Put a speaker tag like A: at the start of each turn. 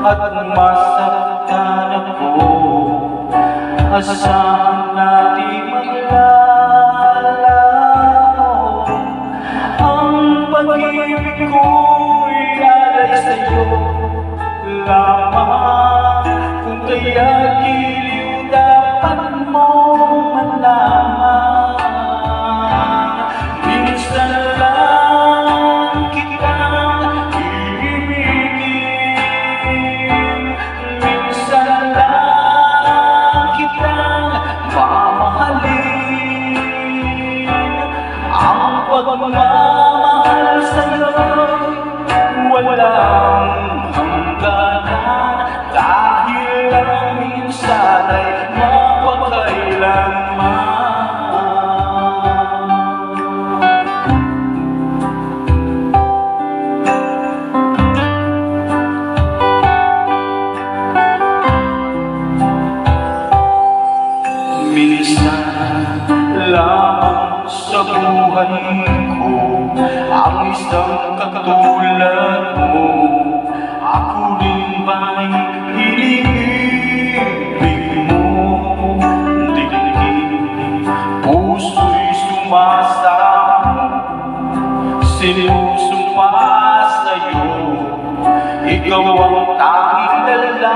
A: at masaktan ako. Asahan natin maglalaho. Ang pag-ibig ko'y alay sa'yo lamang. Kung kaya giliw dapat mong malaman. Minsan lang kitang iibigin, minsan lang kitang mamahalin. Ang pagmamahal sa'yo'y walang hangganan, dahil lang minsan ay mapagkailanman. Minsan lamang sa buhay ko ang isang katulad mo. Ako rin ba'y iniibig mo? Digdig, puso'y sumasamo, sinusumpa sa'yo. Ikaw ang tanging dala